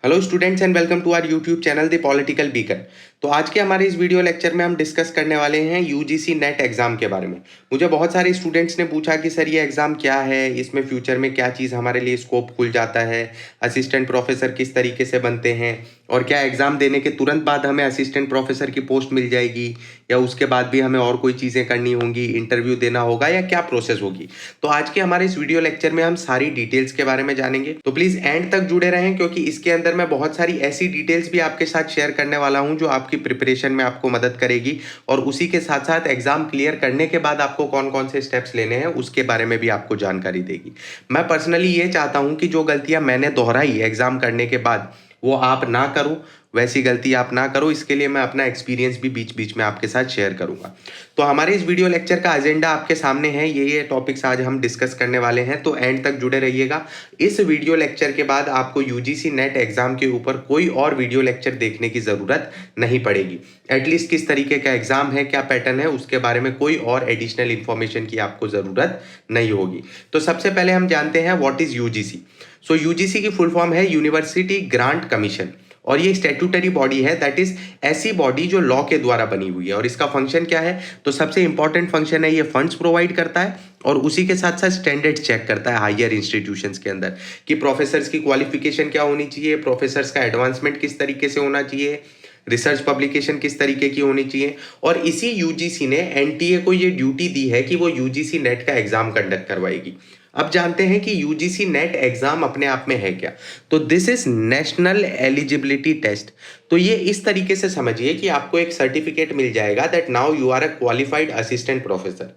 Hello students and welcome to our YouTube channel the political beacon. तो आज के हमारे इस वीडियो लेक्चर में हम डिस्कस करने वाले हैं यूजीसी नेट एग्जाम के बारे में। मुझे बहुत सारे स्टूडेंट्स ने पूछा कि सर ये एग्जाम क्या है, इसमें फ्यूचर में क्या चीज़ हमारे लिए स्कोप खुल जाता है, असिस्टेंट प्रोफेसर किस तरीके से बनते हैं और क्या एग्जाम देने के तुरंत बाद हमें असिस्टेंट प्रोफेसर की पोस्ट मिल जाएगी या उसके बाद भी हमें और कोई चीज़ें करनी होंगी, इंटरव्यू देना होगा या क्या प्रोसेस होगी। तो आज के हमारे इस वीडियो लेक्चर में हम सारी डिटेल्स के बारे में जानेंगे। तो प्लीज़ एंड तक जुड़े रहें क्योंकि इसके अंदर मैं बहुत सारी ऐसी डिटेल्स भी आपके साथ शेयर करने वाला हूं जो आपकी प्रिपरेशन में आपको मदद करेगी और उसी के साथ साथ एग्जाम क्लियर करने के बाद आपको कौन कौन से स्टेप्स लेने हैं उसके बारे में भी आपको जानकारी देगी। मैं पर्सनली ये चाहता हूं कि जो गलतियां मैंने दोहराई एग्जाम करने के बाद वो आप ना करो, वैसी गलती आप ना करो। इसके लिए मैं अपना एक्सपीरियंस भी बीच बीच में आपके साथ शेयर करूंगा। तो हमारे इस वीडियो लेक्चर का एजेंडा आपके सामने है, ये टॉपिक्स आज हम डिस्कस करने वाले हैं, तो एंड तक जुड़े रहिएगा। इस वीडियो लेक्चर के बाद आपको यूजीसी नेट एग्जाम के ऊपर कोई और वीडियो लेक्चर देखने की ज़रूरत नहीं पड़ेगी। एटलीस्ट किस तरीके का एग्जाम है, क्या पैटर्न है, उसके बारे में कोई और एडिशनल इंफॉर्मेशन की आपको ज़रूरत नहीं होगी। तो सबसे पहले हम जानते हैं what is UGC. So UGC की फुल फॉर्म है यूनिवर्सिटी ग्रांट कमीशन और ये स्टैट्यूटरी बॉडी है, दैट इज ऐसी बॉडी जो लॉ के द्वारा बनी हुई है। और इसका फंक्शन क्या है, तो सबसे इंपॉर्टेंट फंक्शन है ये फंड्स प्रोवाइड करता है और उसी के साथ साथ स्टैंडर्ड चेक करता है हायर इंस्टीट्यूशंस के अंदर कि प्रोफेसर्स की क्वालिफिकेशन क्या होनी चाहिए, प्रोफेसर्स का एडवांसमेंट किस तरीके से होना चाहिए, रिसर्च पब्लिकेशन किस तरीके की होनी चाहिए। और इसी यूजीसी ने एनटीए को ये ड्यूटी दी है कि वो यूजीसी नेट का एग्जाम कंडक्ट करवाएगी। अब जानते हैं कि यूजीसी नेट एग्जाम अपने आप में है क्या। तो this is national eligibility test. तो ये इस तरीके से समझिए कि आपको एक सर्टिफिकेट मिल जाएगा that now you are a qualified assistant professor.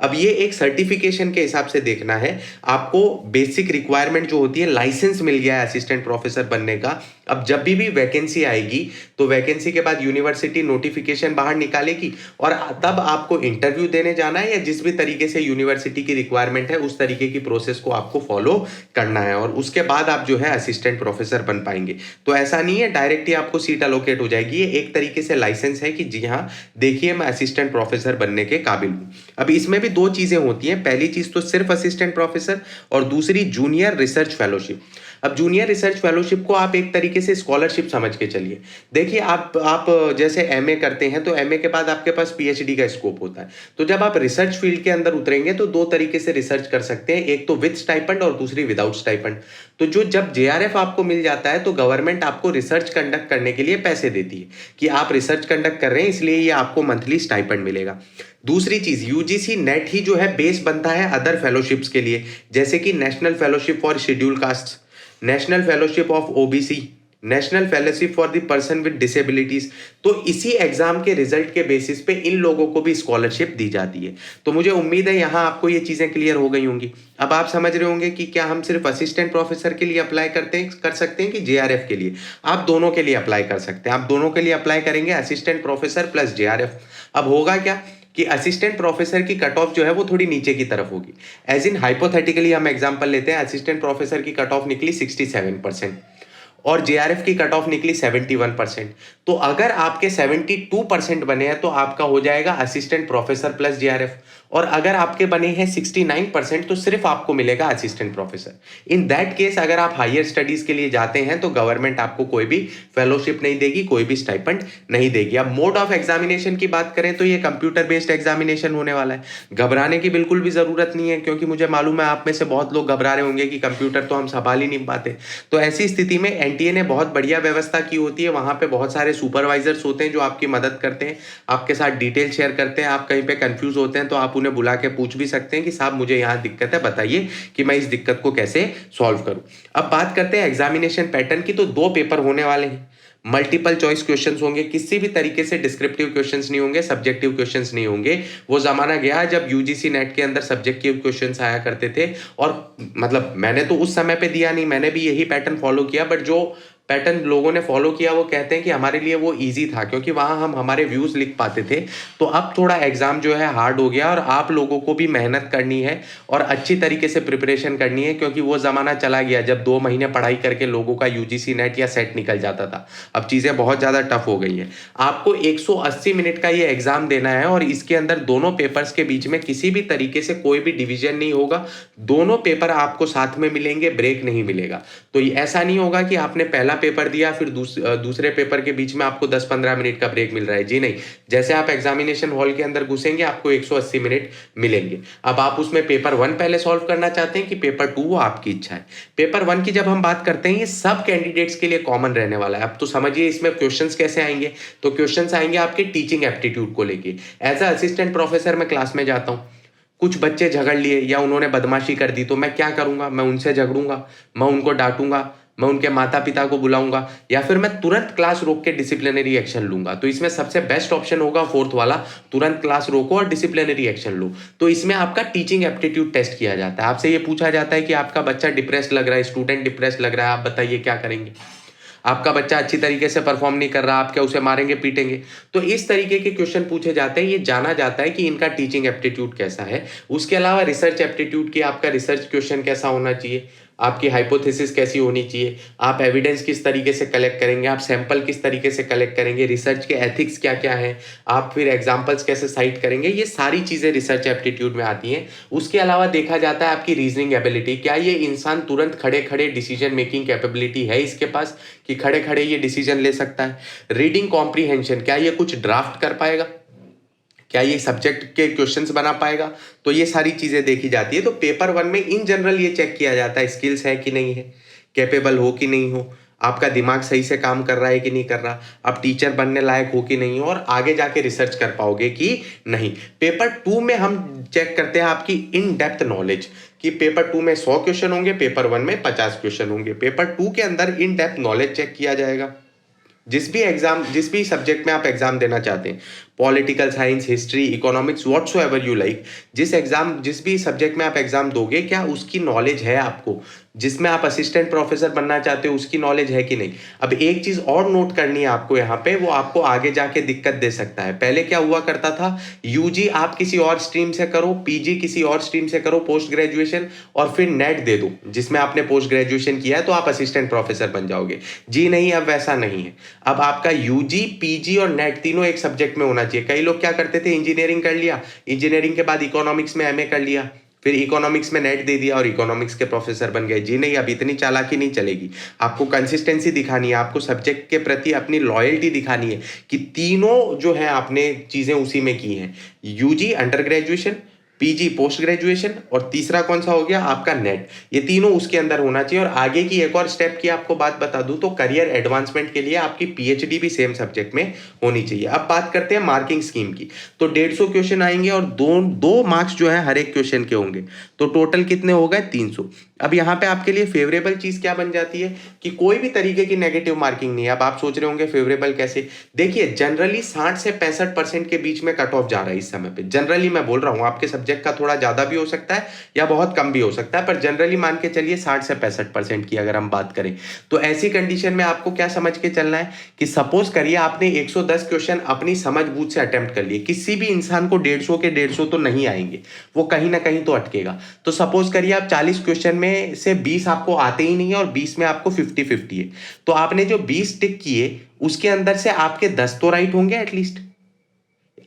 अब ये एक सर्टिफिकेशन के हिसाब से देखना है। आपको बेसिक रिक्वायरमेंट जो होती है, लाइसेंस मिल गया है असिस्टेंट प्रोफेसर बनने का। अब जब भी वैकेंसी आएगी तो वैकेंसी के बाद यूनिवर्सिटी नोटिफिकेशन बाहर निकालेगी और तब आपको इंटरव्यू देने जाना है या जिस भी तरीके से यूनिवर्सिटी की रिक्वायरमेंट है उस तरीके की प्रोसेस को आपको फॉलो करना है और उसके बाद आप जो है असिस्टेंट प्रोफेसर बन पाएंगे। तो ऐसा नहीं है डायरेक्ट ही आपको सीट अलोकेट हो जाएगी, ये एक तरीके से लाइसेंस है कि जी हाँ देखिए मैं असिस्टेंट प्रोफेसर बनने के काबिल हूँ। अब इसमें भी दो चीजें होती हैं, पहली चीज तो सिर्फ असिस्टेंट प्रोफेसर और दूसरी जूनियर रिसर्च फेलोशिप। अब जूनियर रिसर्च फेलोशिप को आप एक तरीके से स्कॉलरशिप समझ के चलिए। देखिए आप जैसे एमए करते हैं तो एमए के बाद आपके पास पीएचडी का स्कोप होता है। तो जब आप रिसर्च फील्ड के अंदर उतरेंगे तो दो तरीके से रिसर्च कर सकते हैं, एक तो विद स्टाइपेंड और दूसरी विदाउट स्टाइपेंड। तो जब जेआरएफ आपको मिल जाता है तो गवर्नमेंट आपको रिसर्च कंडक्ट करने के लिए पैसे देती है कि आप रिसर्च कंडक्ट कर रहे हैं इसलिए ये आपको मंथली स्टाइपेंड मिलेगा। दूसरी चीज यूजीसी नेट ही जो है बेस बनता है अदर फेलोशिप्स के लिए, जैसे कि national fellowship for schedule caste, national fellowship of OBC, national fellowship for the person with disabilities. तो इसी एग्जाम के रिजल्ट के बेसिस पे इन लोगों को भी स्कॉलरशिप दी जाती है। तो मुझे उम्मीद है यहां आपको ये चीजें क्लियर हो गई होंगी। अब आप समझ रहे होंगे कि क्या हम सिर्फ असिस्टेंट प्रोफेसर के लिए अप्लाई कर सकते हैं कि जेआरएफ के लिए। आप दोनों के लिए अप्लाई कर सकते हैं, आप दोनों के लिए अप्लाई करेंगे, असिस्टेंट प्रोफेसर प्लस जेआरएफ। अब होगा क्या कि असिस्टेंट प्रोफेसर की कट ऑफ जो है वो थोड़ी नीचे की तरफ होगी। एज इन हाइपोथेटिकली हम एग्जांपल लेते हैं, असिस्टेंट प्रोफेसर की कट ऑफ निकली 67% और जेआरएफ की कट ऑफ निकली 71%। तो अगर आपके 72% बने हैं तो आपका हो जाएगा असिस्टेंट प्रोफेसर प्लस जेआरएफ, और अगर आपके बने हैं 69% तो सिर्फ आपको मिलेगा assistant professor. In that case अगर आप हायर स्टडीज के लिए जाते हैं तो गवर्नमेंट आपको कोई भी फेलोशिप नहीं देगी, कोई भी स्टाइपेंड नहीं देगी। अब मोड ऑफ एग्जामिनेशन की बात करें तो ये कंप्यूटर बेस्ड एग्जामिनेशन होने वाला है। घबराने की बिल्कुल भी जरूरत नहीं है क्योंकि मुझे मालूम है आप में से बहुत लोग घबरा रहे होंगे कि कंप्यूटर तो हम संभाल ही नहीं पाते। तो ऐसी स्थिति में एनटीए ने बहुत बढ़िया व्यवस्था की होती है, वहां पे बहुत सारे सुपरवाइजर्स होते हैं जो आपकी मदद करते हैं, आपके साथ डिटेल शेयर करते हैं। आप कहीं पे कंफ्यूज होते हैं तो आप उन्हें बुला के पूछ भी सकते हैं कि साहब मुझे यहाँ दिक्कत है, बताइए कि मैं इस दिक्कत को कैसे सॉल्व करूं। अब बात करते हैं एग्जामिनेशन पैटर्न की। तो दो पेपर होने वाले हैं, मल्टीपल चॉइस क्वेश्चंस होंगे, किसी भी तरीके से डिस्क्रिप्टिव क्वेश्चंस नहीं होंगे, सब्जेक्टिव क्वेश्चंस नहीं होंगे। वो जमाना गया जब यूजीसी नेट के अंदर सब्जेक्टिव क्वेश्चंस आया करते थे और मतलब मैंने तो उस समय पे दिया नहीं, मैंने भी यही पैटर्न फॉलो किया, बट जो पैटर्न लोगों ने फॉलो किया वो कहते हैं कि हमारे लिए वो इजी था क्योंकि वहां हम हमारे व्यूज लिख पाते थे। तो अब थोड़ा एग्जाम जो है हार्ड हो गया और आप लोगों को भी मेहनत करनी है और अच्छी तरीके से प्रिपरेशन करनी है क्योंकि वो जमाना चला गया जब 2 महीने पढ़ाई करके लोगों का यूजीसी नेट या सेट निकल जाता था। अब चीजें बहुत ज्यादा टफ हो गई हैं। आपको 180 मिनट का ये एग्जाम देना है और इसके अंदर दोनों पेपर्स के बीच में किसी भी तरीके से कोई भी डिवीजन नहीं होगा, दोनों पेपर आपको साथ में मिलेंगे, ब्रेक नहीं मिलेगा। तो ऐसा नहीं होगा कि आपने पहला पेपर दिया, फिर दूसरे पेपर के बीच में आपको 10-15 मिनट का ब्रेक मिल रहा है। जी नहीं, जैसे आप एग्जामिनेशन हॉल के अंदर घुसेंगे आपको 180 मिनट मिलेंगे। अब आप उसमें पेपर 1 पहले सॉल्व करना चाहते हैं कि पेपर 2, वो आपकी इच्छा है। पेपर 1 की जब हम बात करते हैं, ये सब कैंडिडेट्स के लिए कॉमन रहने वाला है। अब तो समझिए इसमें क्वेश्चंस कैसे आएंगे। तो क्वेश्चंस आएंगे आपके टीचिंग एप्टीट्यूड को लेके। एज अ असिस्टेंट प्रोफेसर मैं क्लास में जाता हूँ, कुछ बच्चे झगड़ लिए या उन्होंने बदमाशी कर दी, तो मैं क्या करूंगा? मैं उनसे झगड़ूंगा, मैं उनको डांटूंगा, मैं उनके माता पिता को बुलाऊंगा, या फिर मैं तुरंत क्लास रोक के डिसिप्लिनरी एक्शन लूंगा। तो इसमें सबसे बेस्ट ऑप्शन होगा फोर्थ वाला, तुरंत क्लास रोको और डिसिप्लिनरी एक्शन लो। तो इसमें आपका टीचिंग एप्टीट्यूड टेस्ट किया जाता है। आपसे ये पूछा जाता है कि आपका बच्चा डिप्रेस लग रहा है, स्टूडेंट डिप्रेस लग रहा है, आप बताइए क्या करेंगे। आपका बच्चा अच्छी तरीके से परफॉर्म नहीं कर रहा, आप क्या उसे मारेंगे पीटेंगे? तो इस तरीके के क्वेश्चन पूछे जाते हैं। ये जाना जाता है कि इनका टीचिंग एप्टीट्यूड कैसा है। उसके अलावा रिसर्च एप्टीट्यूड की, आपका रिसर्च क्वेश्चन कैसा होना चाहिए, आपकी हाइपोथेसिस कैसी होनी चाहिए, आप एविडेंस किस तरीके से कलेक्ट करेंगे, आप सैंपल किस तरीके से कलेक्ट करेंगे, रिसर्च के एथिक्स क्या क्या हैं, आप फिर एग्जांपल्स कैसे साइट करेंगे, ये सारी चीज़ें रिसर्च एप्टीट्यूड में आती हैं। उसके अलावा देखा जाता है आपकी रीजनिंग एबिलिटी, क्या ये इंसान तुरंत खड़े खड़े डिसीजन मेकिंग कैपेबिलिटी है इसके पास कि खड़े खड़े ये डिसीजन ले सकता है। रीडिंग कॉम्प्रीहेंशन, क्या ये कुछ ड्राफ्ट कर पाएगा, क्या ये सब्जेक्ट के क्वेश्चंस बना पाएगा। तो ये सारी चीजें देखी जाती है। तो पेपर 1 में इन जनरल ये चेक किया जाता है स्किल्स है कि नहीं है, कैपेबल हो कि नहीं हो, आपका दिमाग सही से काम कर रहा है कि नहीं कर रहा, आप टीचर बनने लायक हो कि नहीं हो, और आगे जाके रिसर्च कर पाओगे कि नहीं। पेपर 2 में हम चेक करते हैं आपकी इन डेप्थ नॉलेज, कि पेपर 2 में 100 क्वेश्चन होंगे, पेपर 1 में 50 क्वेश्चन होंगे। पेपर 2 के अंदर इन डेप्थ नॉलेज चेक किया जाएगा। जिस भी सब्जेक्ट में आप एग्जाम देना चाहते हैं, political science, history, economics, whatsoever you like, जिस भी सब्जेक्ट में आप एग्जाम दोगे, क्या उसकी नॉलेज है आपको? जिसमें आप असिस्टेंट प्रोफेसर बनना चाहते हो उसकी नॉलेज है कि नहीं। अब एक चीज और नोट करनी है आपको यहाँ पे, वो आपको आगे जाके दिक्कत दे सकता है। पहले क्या हुआ करता था, यूजी आप किसी और स्ट्रीम से करो, पीजी किसी और स्ट्रीम से करो, पोस्ट ग्रेजुएशन, और फिर नेट दे दो जिसमें आपने पोस्ट ग्रेजुएशन किया है, तो आप असिस्टेंट प्रोफेसर बन जाओगे। जी नहीं, अब वैसा नहीं है। अब आपका यूजी, पीजी और नेट तीनों एक सब्जेक्ट में होना चाहिए। कई लोग क्या करते थे, इंजीनियरिंग कर लिया, इंजीनियरिंग के बाद इकोनॉमिक्स में एमए कर लिया, फिर इकोनॉमिक्स में नेट दे दिया और इकोनॉमिक्स के प्रोफेसर बन गए। जी नहीं, अब इतनी चालाकी नहीं चलेगी। आपको कंसिस्टेंसी दिखानी है, आपको सब्जेक्ट के प्रति अपनी लॉयल्टी दिखानी है कि तीनों जो है आपने चीजें उसी में की हैं, UG under graduation, PG post graduation, और तीसरा कौन सा हो गया आपका नेट। ये तीनों उसके अंदर होना चाहिए। और आगे की एक और स्टेप की आपको बात बता दूं, तो करियर एडवांसमेंट के लिए आपकी पीएचडी भी सेम सब्जेक्ट में होनी चाहिए। अब बात करते हैं मार्किंग स्कीम की। तो 150 क्वेश्चन आएंगे और दो मार्क्स जो है हर एक क्वेश्चन के होंगे, तो टोटल कितने हो गए 300। अब यहाँ पे आपके लिए फेवरेबल चीज क्या बन जाती है कि कोई भी तरीके की नेगेटिव मार्किंग नहीं है। अब आप सोच रहे होंगे फेवरेबल कैसे, देखिए जनरली 60 से 65% के बीच में कट ऑफ जा रहा है इस समय पे। जनरली मैं बोल रहा हूँ, आपके सब्जेक्ट का थोड़ा ज्यादा भी हो सकता है या बहुत कम भी हो सकता है, पर जनरली मान के चलिए 60 से 65% की अगर हम बात करें। तो ऐसी कंडीशन में आपको क्या समझ के चलना है कि सपोज करिए आपने 110 क्वेश्चन अपनी समझ बूझ से अटेम्प्ट कर लिए। किसी भी इंसान को 150 के 150 तो नहीं आएंगे, वो कहीं ना कहीं तो अटकेगा। तो सपोज करिए आप 40 क्वेश्चन में से 20 आपको आते ही नहीं है और 20 में आपको 50-50 है, तो आपने जो 20 टिक किए उसके अंदर से आपके 10 तो राइट होंगे एटलीस्ट।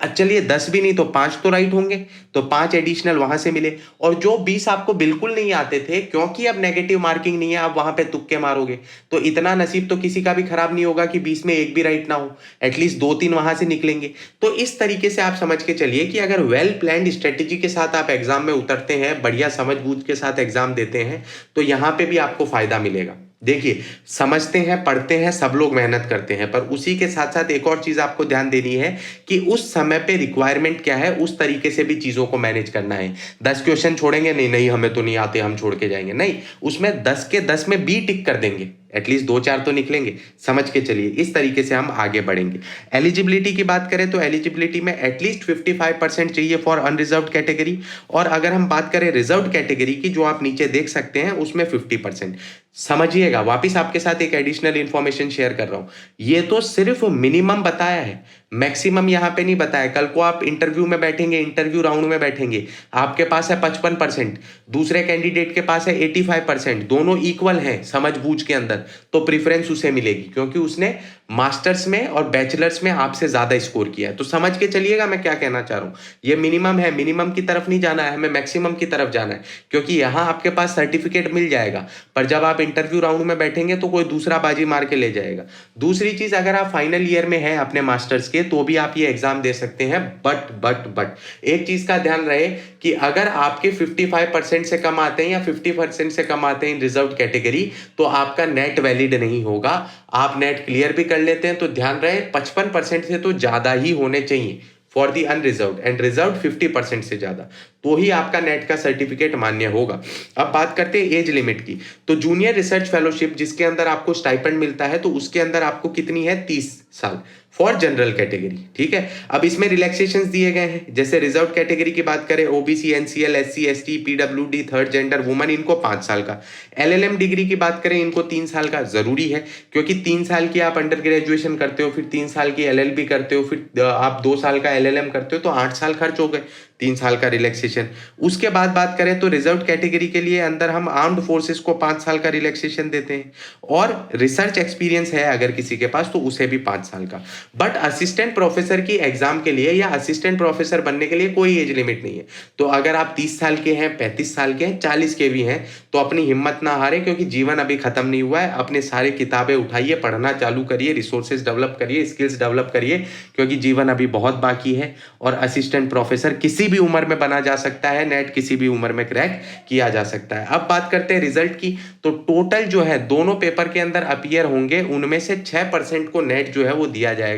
चलिए 10 भी नहीं तो 5 तो राइट होंगे, तो 5 एडिशनल वहां से मिले। और जो 20 आपको बिल्कुल नहीं आते थे, क्योंकि अब नेगेटिव मार्किंग नहीं है, आप वहां पे तुक्के मारोगे, तो इतना नसीब तो किसी का भी खराब नहीं होगा कि 20 में एक भी राइट ना हो, एटलीस्ट 2-3 वहां से निकलेंगे। तो इस तरीके से आप समझ के चलिए कि अगर वेल प्लान्ड स्ट्रेटेजी के साथ आप एग्जाम में उतरते हैं, बढ़िया समझ बूझ के साथ एग्जाम देते हैं, तो यहां पे भी आपको फायदा मिलेगा। देखिए समझते हैं, पढ़ते हैं, सब लोग मेहनत करते हैं, पर उसी के साथ साथ एक और चीज आपको ध्यान देनी है कि उस समय पे रिक्वायरमेंट क्या है, उस तरीके से भी चीजों को मैनेज करना है। 10 क्वेश्चन छोड़ेंगे, नहीं नहीं हमें तो नहीं आते, हम छोड़ के जाएंगे, नहीं, उसमें 10 के 10 में बी टिक कर देंगे, एटलीस्ट 2-4 तो निकलेंगे। समझ के चलिए, इस तरीके से हम आगे बढ़ेंगे। एलिजिबिलिटी की बात करें तो एलिजिबिलिटी में एटलीस्ट 55% चाहिए फॉर अनरिजर्व्ड कैटेगरी, और अगर हम बात करें रिजर्व्ड कैटेगरी की, जो आप नीचे देख सकते हैं, उसमें 50%। समझिएगा, वापिस आपके साथ एक एडिशनल इंफॉर्मेशन शेयर कर रहा हूं, ये तो सिर्फ मिनिमम बताया है, मैक्सिमम यहां पे नहीं बताया। कल को आप इंटरव्यू में बैठेंगे, इंटरव्यू राउंड में बैठेंगे, आपके पास है 55%, दूसरे कैंडिडेट के पास है 85%, दोनों इक्वल हैं समझ बूझ के अंदर, तो प्रेफरेंस उसे मिलेगी, क्योंकि उसने मास्टर्स में और बैचलर्स में आपसे ज्यादा स्कोर किया है। तो समझ के चलिएगा मैं क्या कहना चाह रहा हूँ। ये मिनिमम है, मिनिमम की तरफ नहीं जाना है, हमें मैक्सिमम की तरफ जाना है, क्योंकि यहाँ आपके पास सर्टिफिकेट मिल जाएगा, पर जब आप इंटरव्यू राउंड में बैठेंगे तो कोई दूसरा बाजी मार के ले जाएगा। दूसरी चीज, अगर आप फाइनल ईयर में हैं अपने मास्टर्स के तो भी आप ये एग्जाम दे सकते हैं, बट एक चीज का ध्यान रहे कि अगर आपके 55% से कम आते हैं या 50% से कम आते हैं इन रिजर्व कैटेगरी, तो आपका नेट वैलिड नहीं होगा। आप नेट क्लियर भी कर लेते हैं तो ध्यान रहे 55% से तो ज्यादा ही होने चाहिए for the unreserved, and reserved 50% से ज्यादा, तो ही आपका नेट का सर्टिफिकेट मान्य होगा। अब बात करते हैं एज लिमिट की। तो जूनियर रिसर्च फेलोशिप जिसके अंदर आपको स्टाइपेंड मिलता है, तो उसके अंदर आपको कितनी है, 30 साल फॉर जनरल कैटेगरी, ठीक है। अब इसमें रिलैक्सेशंस दिए गए हैं, जैसे रिजर्व कैटेगरी की बात करें, OBC, NCL, SC, ST, PWD, third gender, woman, इनको 5 साल का। एलएलएम डिग्री की बात करें, इनको 3 साल का जरूरी है, क्योंकि 3 साल की आप अंडर ग्रेजुएशन करते हो, फिर 3 साल की एलएलबी करते हो, फिर आप 2 साल का एलएलएम करते हो, तो 8 साल खर्च हो गए, 3 साल का रिलैक्सेशन। उसके बाद बात करें तो रिजर्व कैटेगरी के लिए अंदर हम आर्म्ड फोर्सेस को 5 साल का रिलैक्सेशन देते हैं, और रिसर्च एक्सपीरियंस है अगर किसी के पास तो उसे भी 5 साल का। बट असिस्टेंट प्रोफेसर की एग्जाम के लिए या असिस्टेंट प्रोफेसर बनने के लिए कोई एज लिमिट नहीं है। तो अगर आप 30 साल के हैं, 35 साल के हैं, 40 के भी हैं, तो अपनी हिम्मत ना हारे, क्योंकि जीवन अभी खत्म नहीं हुआ है। अपने सारे किताबें उठाइए, पढ़ना चालू करिए, रिसोर्सेज डेवलप करिए, स्किल्स डेवलप करिए, क्योंकि जीवन अभी बहुत बाकी है। और असिस्टेंट प्रोफेसर किसी भी उम्र में बना जा सकता है, नेट किसी भी उम्र में क्रैक किया जा सकता है। अब बात करते हैं रिजल्ट की। तो टोटल जो है दोनों पेपर के अंदर अपीयर होंगे, उनमें से 6% को नेट जो है वो दिया जाएगा,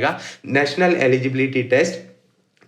नेशनल एलिजिबिलिटी टेस्ट,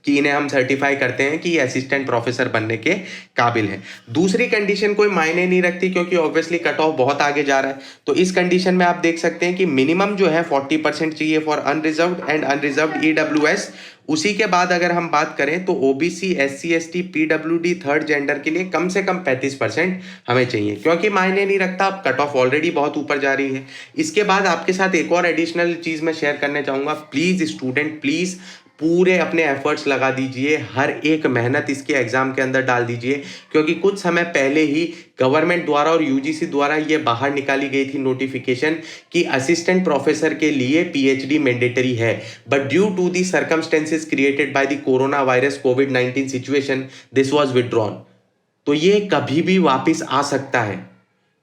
कि इन्हें हम सर्टिफाई करते हैं कि ये असिस्टेंट प्रोफेसर बनने के काबिल है। दूसरी कंडीशन कोई मायने नहीं रखती, क्योंकि ऑब्वियसली कट ऑफ बहुत आगे जा रहा है। तो इस कंडीशन में आप देख सकते हैं कि मिनिमम जो है 40% चाहिए for unreserved and unreserved EWS. उसी के बाद अगर हम बात करें तो OBC, SC, ST, PWD, third gender के लिए कम से कम 35% हमें चाहिए, क्योंकि मायने नहीं रखता, कट ऑफ ऑलरेडी बहुत ऊपर जा रही है। इसके बाद आपके साथ एक और एडिशनल चीज मैं शेयर करना चाहूंगा। प्लीज स्टूडेंट, प्लीज पूरे अपने एफर्ट्स लगा दीजिए, हर एक मेहनत इसके एग्जाम के अंदर डाल दीजिए, क्योंकि कुछ समय पहले ही गवर्नमेंट द्वारा और यूजीसी द्वारा ये बाहर निकाली गई थी नोटिफिकेशन कि असिस्टेंट प्रोफेसर के लिए पीएचडी मैंडेटरी है, but due to the circumstances created by the corona virus कोविड-19 सिचुएशन दिस वाज विथड्रॉन। तो ये कभी भी वापस आ सकता है,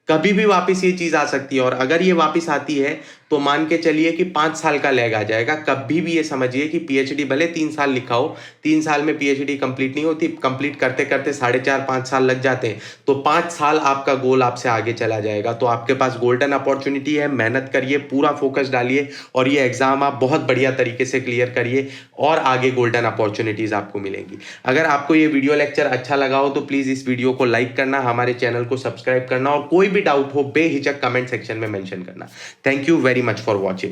कभी भी वापस ये चीज आ सकती है, और अगर ये वापस आती है तो मान के चलिए कि 5 साल का लैग आ जाएगा। कभी भी ये समझिए कि पीएचडी भले 3 साल लिखा हो, 3 साल में पीएचडी कंप्लीट नहीं होती, कंप्लीट करते करते 4.5-5 साल लग जाते हैं, तो 5 साल आपका गोल आपसे आगे चला जाएगा। तो आपके पास गोल्डन अपॉर्चुनिटी है, मेहनत करिए, पूरा फोकस डालिए, और ये एग्जाम आप बहुत बढ़िया तरीके से क्लियर करिए, और आगे गोल्डन अपॉर्चुनिटीज आपको मिलेंगी। अगर आपको ये वीडियो लेक्चर अच्छा लगा हो तो प्लीज इस वीडियो को लाइक करना, हमारे चैनल को सब्सक्राइब करना, और कोई भी डाउट हो बेहिचक कमेंट सेक्शन में मेंशन करना। Thank you very much for watching.